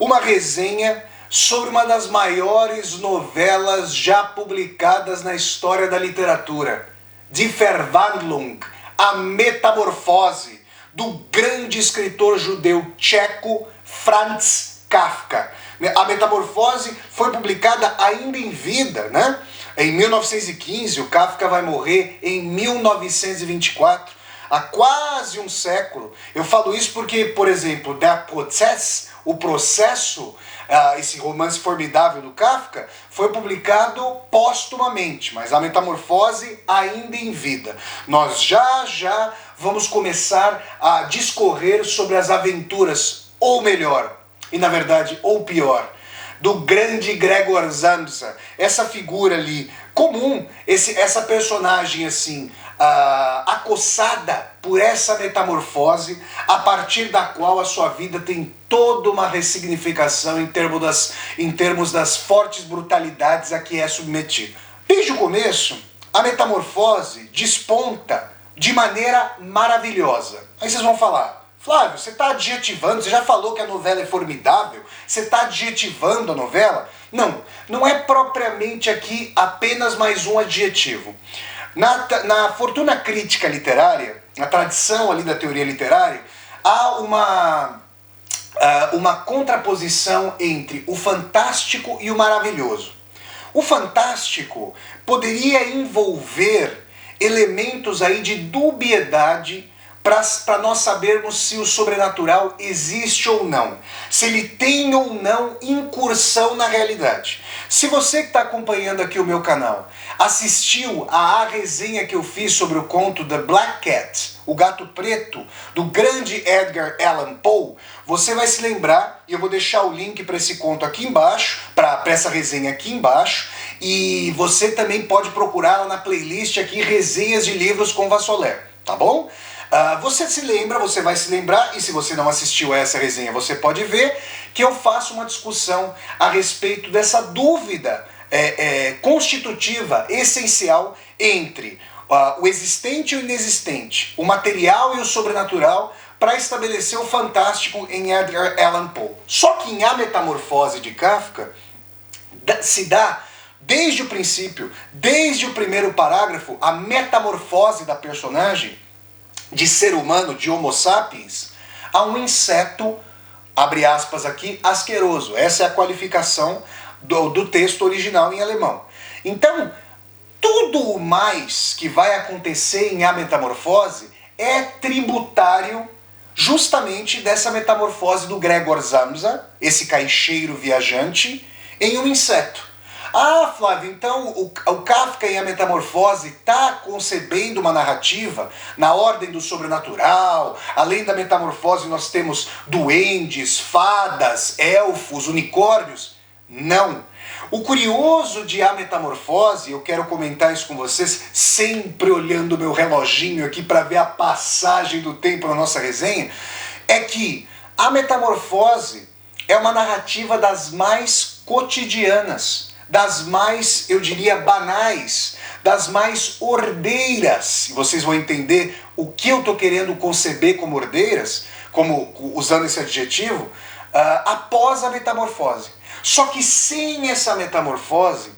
uma resenha sobre uma das maiores novelas já publicadas na história da literatura, Die Verwandlung, A Metamorfose, do grande escritor judeu tcheco Franz Kafka. A Metamorfose foi publicada ainda em vida, né? Em 1915, o Kafka vai morrer em 1924, há quase um século. Eu falo isso porque, por exemplo, Der Prozess, o processo, esse romance formidável do Kafka, foi publicado póstumamente, mas a Metamorfose ainda em vida. Nós já vamos começar a discorrer sobre as aventuras, ou melhor, e na verdade, ou pior, do grande Gregor Samsa, essa figura ali comum, essa personagem assim, acossada por essa metamorfose, a partir da qual a sua vida tem toda uma ressignificação em termos das fortes brutalidades a que é submetida. Desde o começo, a metamorfose desponta de maneira maravilhosa. Aí vocês vão falar: Flávio, você está adjetivando, você já falou que a novela é formidável, você está adjetivando a novela? Não, não é propriamente aqui apenas mais um adjetivo. Na fortuna crítica literária, na tradição ali da teoria literária, há uma contraposição entre o fantástico e o maravilhoso. O fantástico poderia envolver elementos aí de dubiedade para nós sabermos se o sobrenatural existe ou não, se ele tem ou não incursão na realidade. Se você que está acompanhando aqui o meu canal assistiu à resenha que eu fiz sobre o conto The Black Cat, o Gato Preto, do grande Edgar Allan Poe, você vai se lembrar, e eu vou deixar o link para esse conto aqui embaixo, para essa resenha aqui embaixo, e você também pode procurá-la na playlist aqui, Resenhas de Livros com Vassoler, tá bom? Você vai se lembrar, e se você não assistiu a essa resenha, você pode ver que eu faço uma discussão a respeito dessa dúvida constitutiva, essencial, entre o existente e o inexistente, o material e o sobrenatural, para estabelecer o fantástico em Edgar Allan Poe. Só que em A Metamorfose de Kafka, se dá desde o princípio, desde o primeiro parágrafo, a metamorfose da personagem, de ser humano, de Homo sapiens, a um inseto, abre aspas aqui, asqueroso. Essa é a qualificação do texto original em alemão. Então, tudo o mais que vai acontecer em A Metamorfose é tributário justamente dessa metamorfose do Gregor Samsa, esse caixeiro viajante, em um inseto. Ah, Flávio, então o Kafka em A Metamorfose está concebendo uma narrativa na ordem do sobrenatural. Além da metamorfose nós temos duendes, fadas, elfos, unicórnios? Não. O curioso de A Metamorfose, eu quero comentar isso com vocês, sempre olhando o meu reloginho aqui para ver a passagem do tempo na nossa resenha, é que A Metamorfose é uma narrativa das mais cotidianas, das mais, eu diria, banais, das mais ordeiras. E vocês vão entender o que eu estou querendo conceber como ordeiras, como usando esse adjetivo, após a metamorfose. Só que sem essa metamorfose,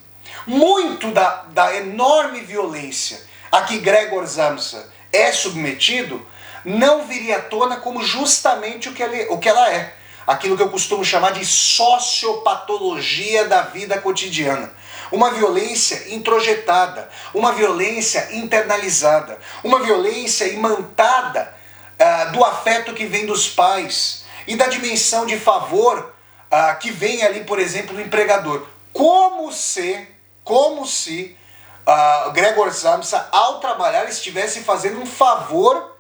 muito da enorme violência a que Gregor Samsa é submetido, não viria à tona como justamente o que ela é. Aquilo que eu costumo chamar de sociopatologia da vida cotidiana. Uma violência introjetada, uma violência internalizada, uma violência imantada do afeto que vem dos pais e da dimensão de favor que vem ali, por exemplo, do empregador. Como se Gregor Samsa, ao trabalhar, estivesse fazendo um favor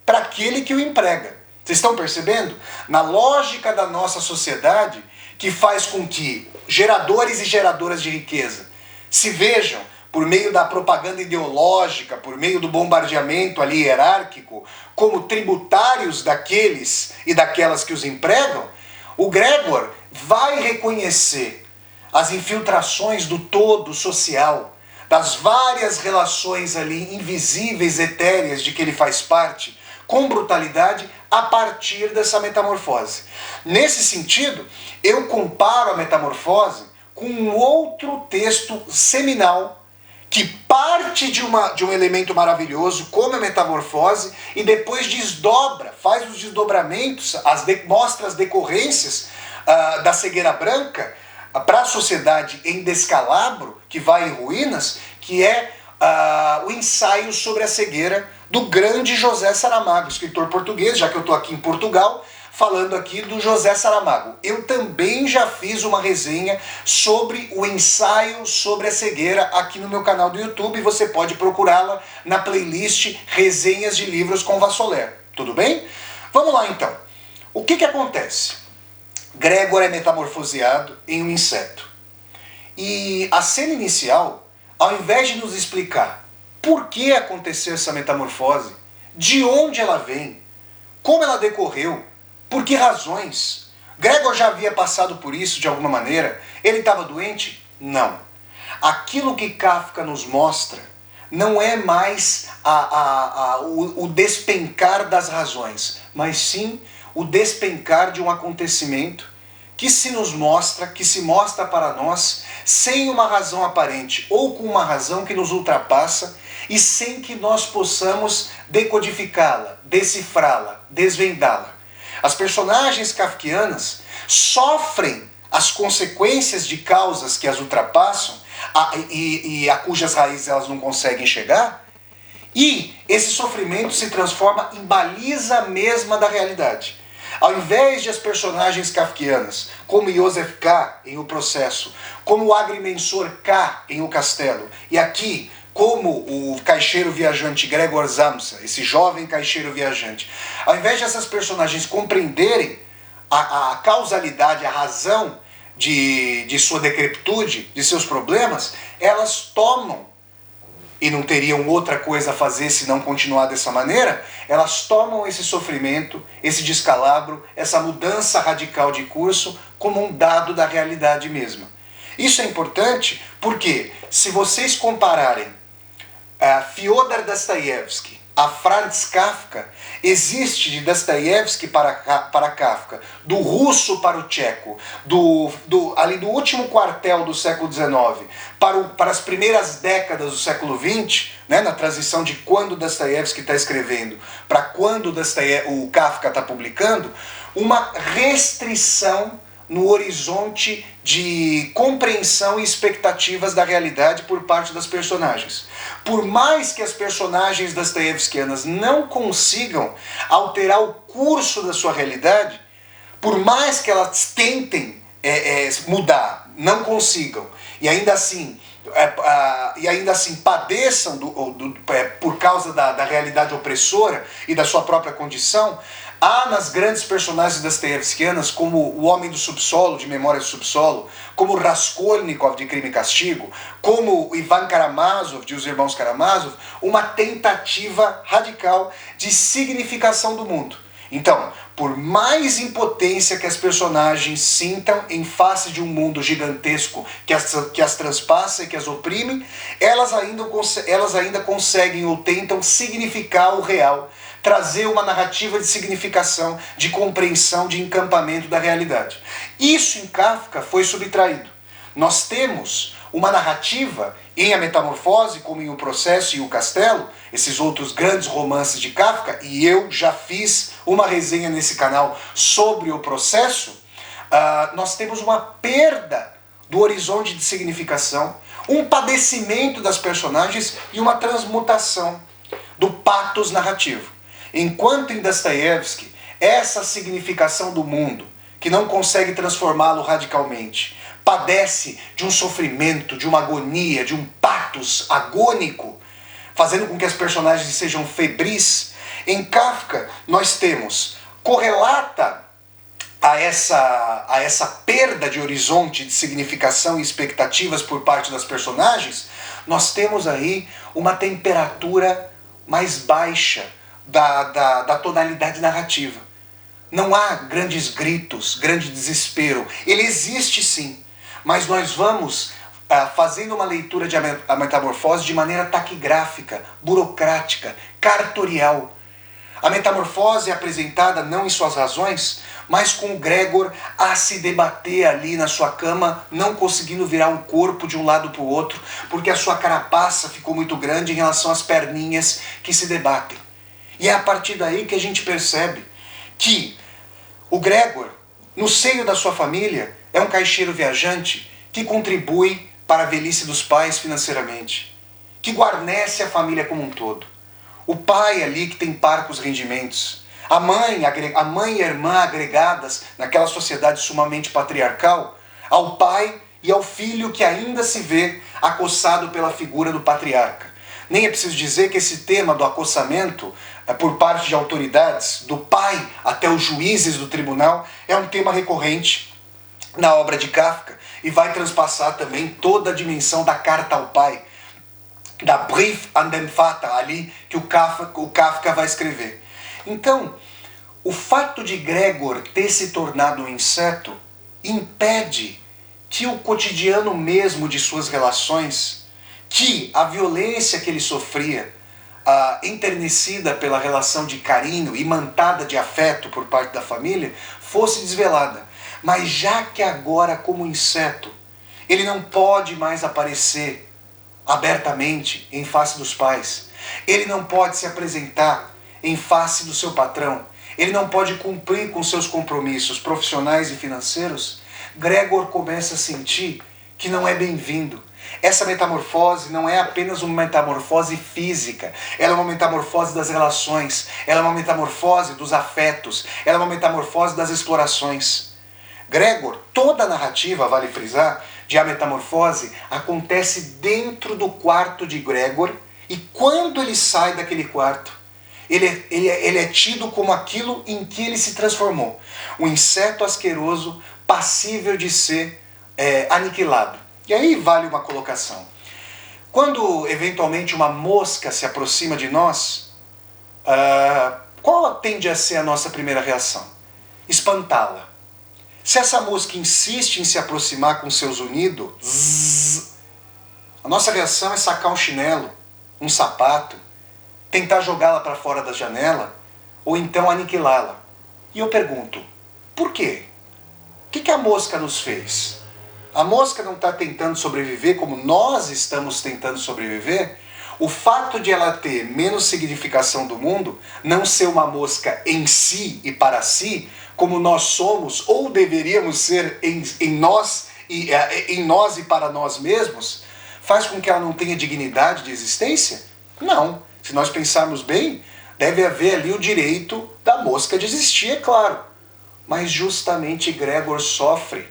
para aquele que o emprega. Vocês estão percebendo? Na lógica da nossa sociedade, que faz com que geradores e geradoras de riqueza se vejam, por meio da propaganda ideológica, por meio do bombardeamento ali hierárquico, como tributários daqueles e daquelas que os empregam, o Gregor vai reconhecer as infiltrações do todo social, das várias relações ali invisíveis, etéreas de que ele faz parte, com brutalidade, a partir dessa metamorfose. Nesse sentido, eu comparo a metamorfose com um outro texto seminal que parte de um elemento maravilhoso, como a metamorfose, e depois desdobra, faz os desdobramentos, mostra as decorrências da cegueira branca para a sociedade em descalabro, que vai em ruínas, que é o ensaio sobre a cegueira do grande José Saramago, escritor português, já que eu estou aqui em Portugal, falando aqui do José Saramago. Eu também já fiz uma resenha sobre o ensaio sobre a cegueira aqui no meu canal do YouTube, você pode procurá-la na playlist Resenhas de Livros com Vassoler. Tudo bem? Vamos lá então. O que acontece? Gregor é metamorfoseado em um inseto. E a cena inicial, ao invés de nos explicar por que aconteceu essa metamorfose, de onde ela vem, como ela decorreu, por que razões, Gregor já havia passado por isso de alguma maneira, ele estava doente? Não. Aquilo que Kafka nos mostra não é mais o despencar das razões, mas sim o despencar de um acontecimento que se mostra para nós sem uma razão aparente ou com uma razão que nos ultrapassa e sem que nós possamos decodificá-la, decifrá-la, desvendá-la. As personagens kafkianas sofrem as consequências de causas que as ultrapassam e a cujas raízes elas não conseguem chegar, e esse sofrimento se transforma em baliza mesma da realidade. Ao invés de as personagens kafkianas, como Joseph K. em O Processo, como o agrimensor K. em O Castelo, e aqui como o caixeiro viajante Gregor Samsa, esse jovem caixeiro viajante, ao invés dessas personagens compreenderem a causalidade, a razão de sua decrepitude, de seus problemas, elas tomam, e não teriam outra coisa a fazer senão continuar dessa maneira, elas tomam esse sofrimento, esse descalabro, essa mudança radical de curso como um dado da realidade mesma. Isso é importante porque, se vocês compararem Fyodor Dostoiévski a Franz Kafka, existe de Dostoiévski para Kafka, do russo para o tcheco, ali do último quartel do século XIX para as primeiras décadas do século XX, né, na transição de quando Dostoiévski está escrevendo para quando o Kafka está publicando, uma restrição no horizonte de compreensão e expectativas da realidade por parte das personagens. Por mais que as personagens dostoiévskianas não consigam alterar o curso da sua realidade, por mais que elas tentem mudar, não consigam, e ainda assim padeçam por causa da realidade opressora e da sua própria condição, há nas grandes personagens dostoiévskianas, como o Homem do Subsolo, de Memórias do Subsolo, como Raskolnikov, de Crime e Castigo, como Ivan Karamazov, de Os Irmãos Karamazov, uma tentativa radical de significação do mundo. Então, por mais impotência que as personagens sintam em face de um mundo gigantesco que as transpassa e que as oprime, elas ainda conseguem ou tentam significar o real, trazer uma narrativa de significação, de compreensão, de encampamento da realidade. Isso em Kafka foi subtraído. Nós temos uma narrativa em A Metamorfose, como em O Processo e O Castelo, esses outros grandes romances de Kafka, e eu já fiz uma resenha nesse canal sobre O Processo, nós temos uma perda do horizonte de significação, um padecimento das personagens e uma transmutação do patos narrativo. Enquanto em Dostoiévski, essa significação do mundo, que não consegue transformá-lo radicalmente, padece de um sofrimento, de uma agonia, de um patos agônico, fazendo com que as personagens sejam febris, em Kafka nós temos, correlata a essa perda de horizonte de significação e expectativas por parte das personagens, nós temos aí uma temperatura mais baixa da tonalidade narrativa. Não há grandes gritos, grande desespero. Ele existe sim, mas nós vamos fazendo uma leitura de A Metamorfose de maneira taquigráfica, burocrática, cartorial. A metamorfose é apresentada não em suas razões, mas com o Gregor a se debater ali na sua cama, não conseguindo virar um corpo de um lado para o outro, porque a sua carapaça ficou muito grande em relação às perninhas que se debatem. E é a partir daí que a gente percebe que o Gregor, no seio da sua família, é um caixeiro viajante que contribui para a velhice dos pais financeiramente, que guarnece a família como um todo. O pai ali que tem parcos rendimentos, a mãe e a irmã agregadas naquela sociedade sumamente patriarcal, ao pai e ao filho que ainda se vê acossado pela figura do patriarca. Nem é preciso dizer que esse tema do acossamento por parte de autoridades, do pai até os juízes do tribunal, é um tema recorrente na obra de Kafka e vai transpassar também toda a dimensão da carta ao pai, da Brief an den Vater, ali que o Kafka vai escrever. Então, o fato de Gregor ter se tornado um inseto impede que o cotidiano mesmo de suas relações, que a violência que ele sofria, enternecida pela relação de carinho, imantada de afeto por parte da família, fosse desvelada. Mas já que agora, como inseto, ele não pode mais aparecer abertamente em face dos pais, ele não pode se apresentar em face do seu patrão, ele não pode cumprir com seus compromissos profissionais e financeiros, Gregor começa a sentir que não é bem-vindo. Essa metamorfose não é apenas uma metamorfose física, ela é uma metamorfose das relações, ela é uma metamorfose dos afetos, ela é uma metamorfose das explorações. Gregor, toda a narrativa, vale frisar, de A Metamorfose acontece dentro do quarto de Gregor, e quando ele sai daquele quarto, ele é tido como aquilo em que ele se transformou. Um inseto asqueroso, passível de ser aniquilado. E aí vale uma colocação. Quando eventualmente uma mosca se aproxima de nós, qual tende a ser a nossa primeira reação? Espantá-la. Se essa mosca insiste em se aproximar com seus unidos, a nossa reação é sacar um chinelo, um sapato, tentar jogá-la para fora da janela ou então aniquilá-la. E eu pergunto, por quê? O que a mosca nos fez? A mosca não está tentando sobreviver como nós estamos tentando sobreviver? O fato de ela ter menos significação do mundo, não ser uma mosca em si e para si, como nós somos ou deveríamos ser em nós e para nós mesmos, faz com que ela não tenha dignidade de existência? Não. Se nós pensarmos bem, deve haver ali o direito da mosca de existir, é claro. Mas justamente Gregor sofre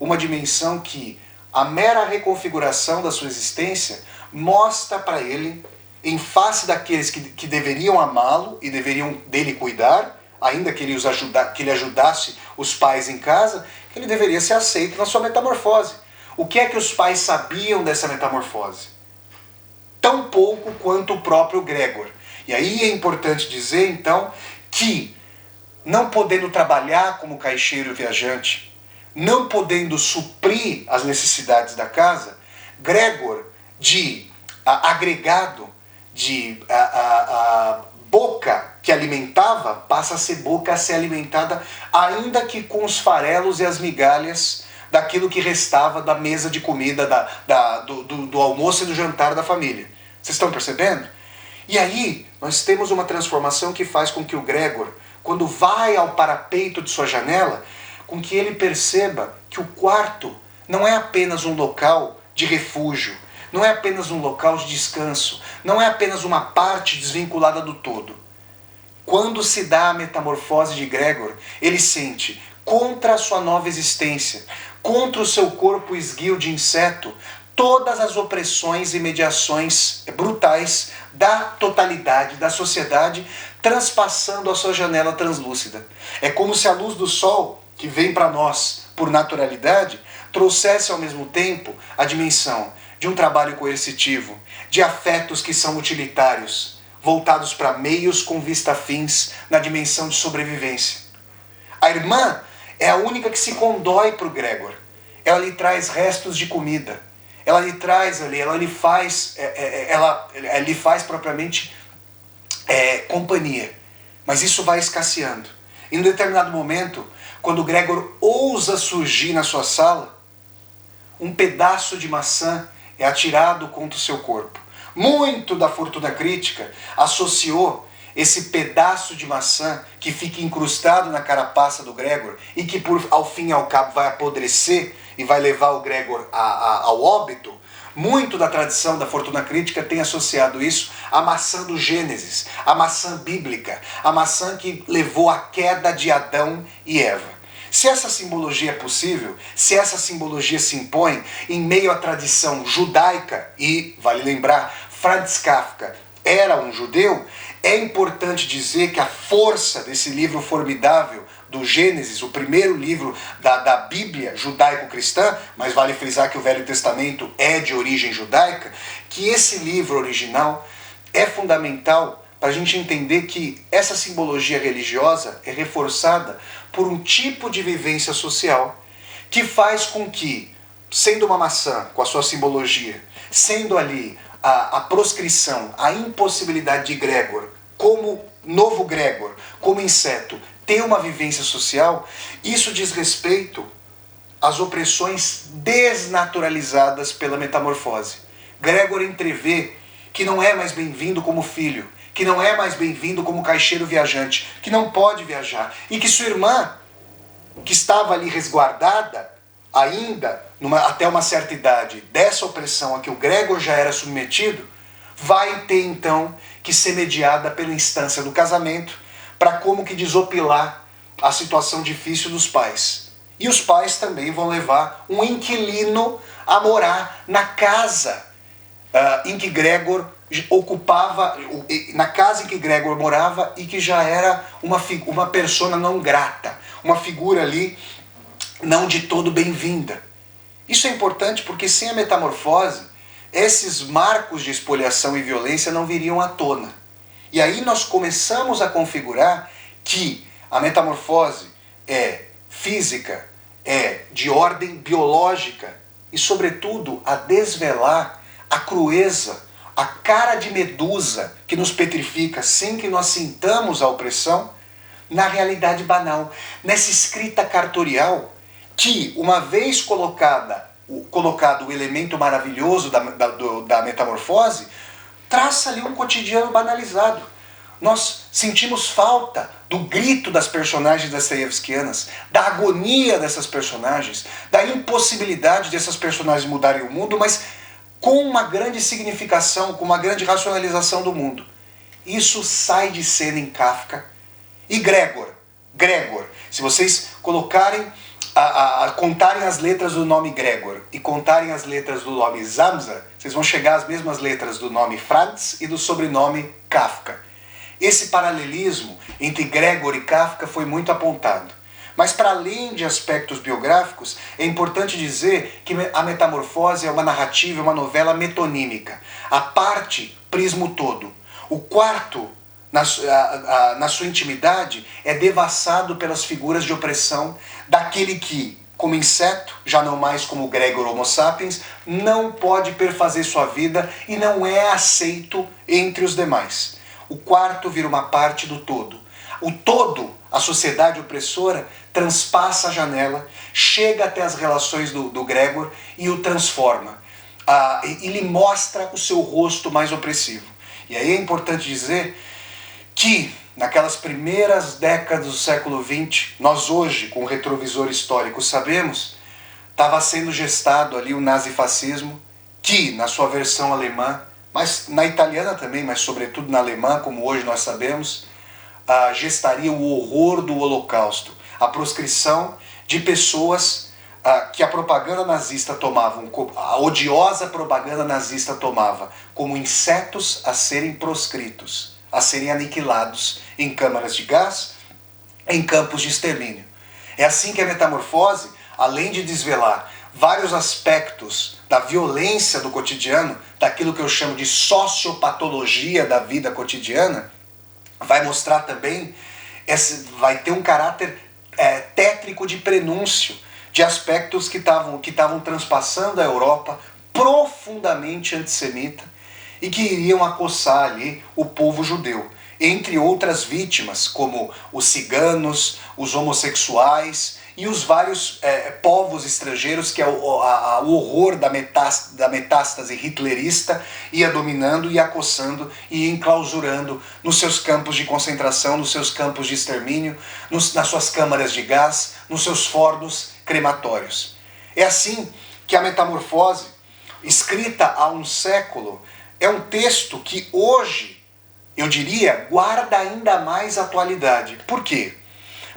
uma dimensão que a mera reconfiguração da sua existência mostra para ele, em face daqueles que deveriam amá-lo e deveriam dele cuidar, ainda que ele ajudasse os pais em casa, que ele deveria ser aceito na sua metamorfose. O que é que os pais sabiam dessa metamorfose? Tão pouco quanto o próprio Gregor. E aí é importante dizer, então, que não podendo trabalhar como caixeiro viajante, não podendo suprir as necessidades da casa, Gregor, de agregado, de boca que alimentava, passa a ser boca a ser alimentada, ainda que com os farelos e as migalhas daquilo que restava da mesa de comida, do almoço e do jantar da família. Vocês estão percebendo? E aí nós temos uma transformação que faz com que o Gregor, quando vai ao parapeito de sua janela, com que ele perceba que o quarto não é apenas um local de refúgio, não é apenas um local de descanso, não é apenas uma parte desvinculada do todo. Quando se dá a metamorfose de Gregor, ele sente, contra a sua nova existência, contra o seu corpo esguio de inseto, todas as opressões e mediações brutais da totalidade, da sociedade, transpassando a sua janela translúcida. É como se a luz do sol, que vem para nós por naturalidade, trouxesse ao mesmo tempo a dimensão de um trabalho coercitivo, de afetos que são utilitários, voltados para meios com vista a fins na dimensão de sobrevivência. A irmã é a única que se condói para o Gregor. Ela lhe traz restos de comida. Ela lhe traz ali, ela lhe faz propriamente companhia. Mas isso vai escasseando. Em um determinado momento, quando Gregor ousa surgir na sua sala, um pedaço de maçã é atirado contra o seu corpo. Muito da fortuna crítica associou esse pedaço de maçã que fica incrustado na carapaça do Gregor e que ao fim e ao cabo vai apodrecer e vai levar o Gregor ao óbito. Muito da tradição da fortuna crítica tem associado isso à maçã do Gênesis, à maçã bíblica, a maçã que levou à queda de Adão e Eva. Se essa simbologia é possível, se essa simbologia se impõe em meio à tradição judaica, e vale lembrar, Franz Kafka era um judeu, é importante dizer que a força desse livro formidável do Gênesis, o primeiro livro da Bíblia judaico-cristã, mas vale frisar que o Velho Testamento é de origem judaica, que esse livro original é fundamental para a gente entender que essa simbologia religiosa é reforçada por um tipo de vivência social que faz com que, sendo uma maçã com a sua simbologia, sendo ali a proscrição, a impossibilidade de Gregor, como novo Gregor, como inseto, ter uma vivência social, isso diz respeito às opressões desnaturalizadas pela metamorfose. Gregor entrevê que não é mais bem-vindo como filho, que não é mais bem-vindo como caixeiro viajante, que não pode viajar, e que sua irmã, que estava ali resguardada, ainda até uma certa idade, dessa opressão a que o Gregor já era submetido, vai ter então que ser mediada pela instância do casamento, para como que desopilar a situação difícil dos pais. E os pais também vão levar um inquilino a morar na casa em que Gregor ocupava, na casa em que Gregor morava e que já era uma persona não grata, uma figura ali não de todo bem-vinda. Isso é importante porque sem a metamorfose, esses marcos de espoliação e violência não viriam à tona. E aí nós começamos a configurar que a metamorfose é física, é de ordem biológica e, sobretudo, a desvelar a crueza, a cara de medusa que nos petrifica sem que nós sintamos a opressão na realidade banal, nessa escrita cartorial que, uma vez colocado o elemento maravilhoso da metamorfose, traça ali um cotidiano banalizado. Nós sentimos falta do grito das personagens dostoiévskianas, da agonia dessas personagens, da impossibilidade dessas personagens mudarem o mundo, mas com uma grande significação, com uma grande racionalização do mundo. Isso sai de cena em Kafka. E Gregor, se vocês colocarem, contarem as letras do nome Gregor e contarem as letras do nome Zamza, vocês vão chegar às mesmas letras do nome Franz e do sobrenome Kafka. Esse paralelismo entre Gregor e Kafka foi muito apontado. Mas para além de aspectos biográficos, é importante dizer que a Metamorfose é uma narrativa, uma novela metonímica. A parte prisma o todo. O quarto, na sua intimidade, é devassado pelas figuras de opressão daquele que, como inseto, já não mais como Gregor Homo sapiens, não pode perfazer sua vida e não é aceito entre os demais. O quarto vira uma parte do todo. O todo, a sociedade opressora, transpassa a janela, chega até as relações do Gregor e o transforma. E lhe mostra o seu rosto mais opressivo. E aí é importante dizer que, naquelas primeiras décadas do século XX, nós hoje, com o retrovisor histórico, sabemos, estava sendo gestado ali o nazifascismo, que, na sua versão alemã, mas na italiana também, mas sobretudo na alemã, como hoje nós sabemos, gestaria o horror do Holocausto, a proscrição de pessoas que a propaganda nazista tomava, a odiosa propaganda nazista tomava como insetos a serem proscritos, a serem aniquilados em câmaras de gás, em campos de extermínio. É assim que a Metamorfose, além de desvelar vários aspectos da violência do cotidiano, daquilo que eu chamo de sociopatologia da vida cotidiana, vai mostrar também, vai ter um caráter tétrico de prenúncio, de aspectos que estavam transpassando a Europa, profundamente antissemita, e que iriam acossar ali o povo judeu. entre outras vítimas, como os ciganos, os homossexuais e os vários povos estrangeiros que o horror da metástase hitlerista ia dominando e acossando e enclausurando nos seus campos de concentração, nos seus campos de extermínio, nas suas câmaras de gás, nos seus fornos crematórios. É assim que a Metamorfose, escrita há um século, é um texto que hoje, eu diria, guarda ainda mais atualidade. Por quê?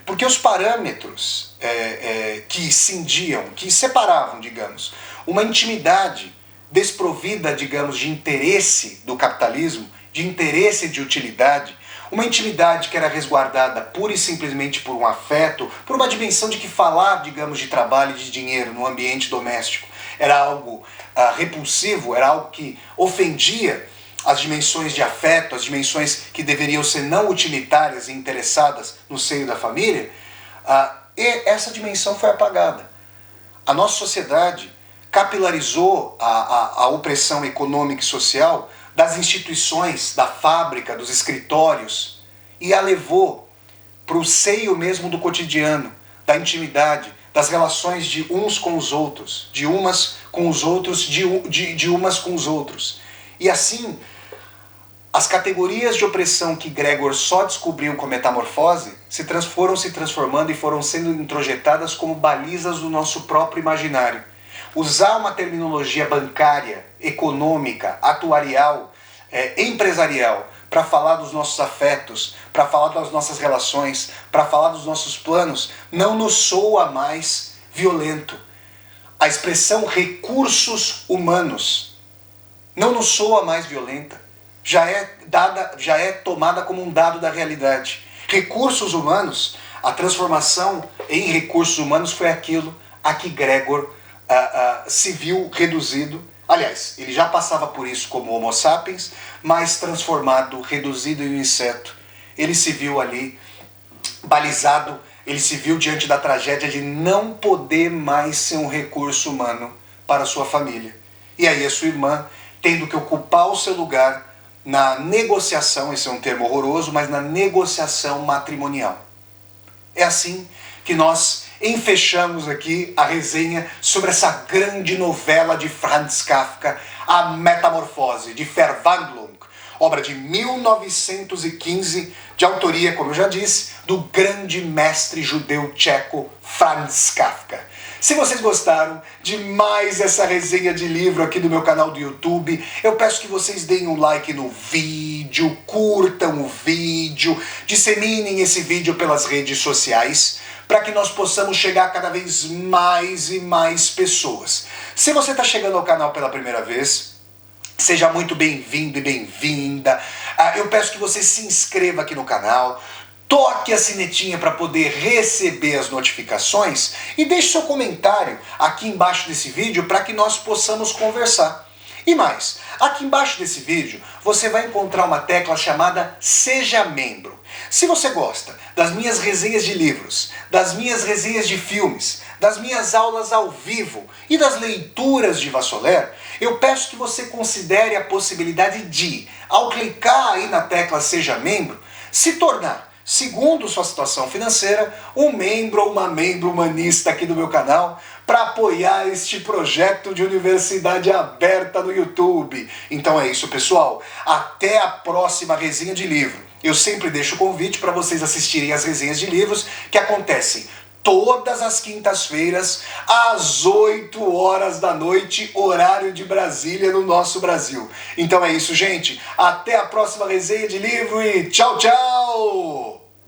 Porque os parâmetros que cindiam, que separavam, digamos, uma intimidade desprovida, digamos, de interesse do capitalismo, de interesse de utilidade, uma intimidade que era resguardada pura e simplesmente por um afeto, por uma dimensão de que falar, digamos, de trabalho e de dinheiro no ambiente doméstico era algo repulsivo, era algo que ofendia as dimensões de afeto, as dimensões que deveriam ser não utilitárias e interessadas no seio da família, e essa dimensão foi apagada. A nossa sociedade capilarizou a opressão econômica e social das instituições, da fábrica, dos escritórios, e a levou para o seio mesmo do cotidiano, da intimidade, das relações de uns com os outros, de umas com os outros, de umas com os outros. E assim, as categorias de opressão que Gregor só descobriu com a Metamorfose foram se transformando e foram sendo introjetadas como balizas do nosso próprio imaginário. Usar uma terminologia bancária, econômica, atuarial, empresarial, para falar dos nossos afetos, para falar das nossas relações, para falar dos nossos planos, não nos soa mais violento. A expressão recursos humanos não nos soa mais violenta. Já é tomada como um dado da realidade. Recursos humanos, a transformação em recursos humanos foi aquilo a que Gregor se viu reduzido. Aliás, ele já passava por isso como Homo sapiens, mas transformado, reduzido em um inseto. Ele se viu ali balizado, ele se viu diante da tragédia de não poder mais ser um recurso humano para a sua família. E aí a sua irmã, tendo que ocupar o seu lugar na negociação, esse é um termo horroroso, mas na negociação matrimonial. É assim que nós enfechamos aqui a resenha sobre essa grande novela de Franz Kafka, A Metamorfose, de Verwandlung, obra de 1915, de autoria, como eu já disse, do grande mestre judeu tcheco Franz Kafka. Se vocês gostaram de mais essa resenha de livro aqui do meu canal do YouTube, eu peço que vocês deem um like no vídeo, curtam o vídeo, disseminem esse vídeo pelas redes sociais, para que nós possamos chegar a cada vez mais e mais pessoas. Se você está chegando ao canal pela primeira vez, seja muito bem-vindo e bem-vinda. Eu peço que você se inscreva aqui no canal, toque a sinetinha para poder receber as notificações e deixe seu comentário aqui embaixo desse vídeo para que nós possamos conversar. E mais, aqui embaixo desse vídeo você vai encontrar uma tecla chamada Seja Membro. Se você gosta das minhas resenhas de livros, das minhas resenhas de filmes, das minhas aulas ao vivo e das leituras de Vassoler, eu peço que você considere a possibilidade de, ao clicar aí na tecla Seja Membro, se tornar, segundo sua situação financeira, um membro ou uma membro humanista aqui do meu canal para apoiar este projeto de universidade aberta no YouTube. Então é isso, pessoal. Até a próxima resenha de livro. Eu sempre deixo o convite para vocês assistirem as resenhas de livros que acontecem todas as quintas-feiras, às 8 horas da noite, horário de Brasília, no nosso Brasil. Então é isso, gente. Até a próxima resenha de livro e tchau, tchau!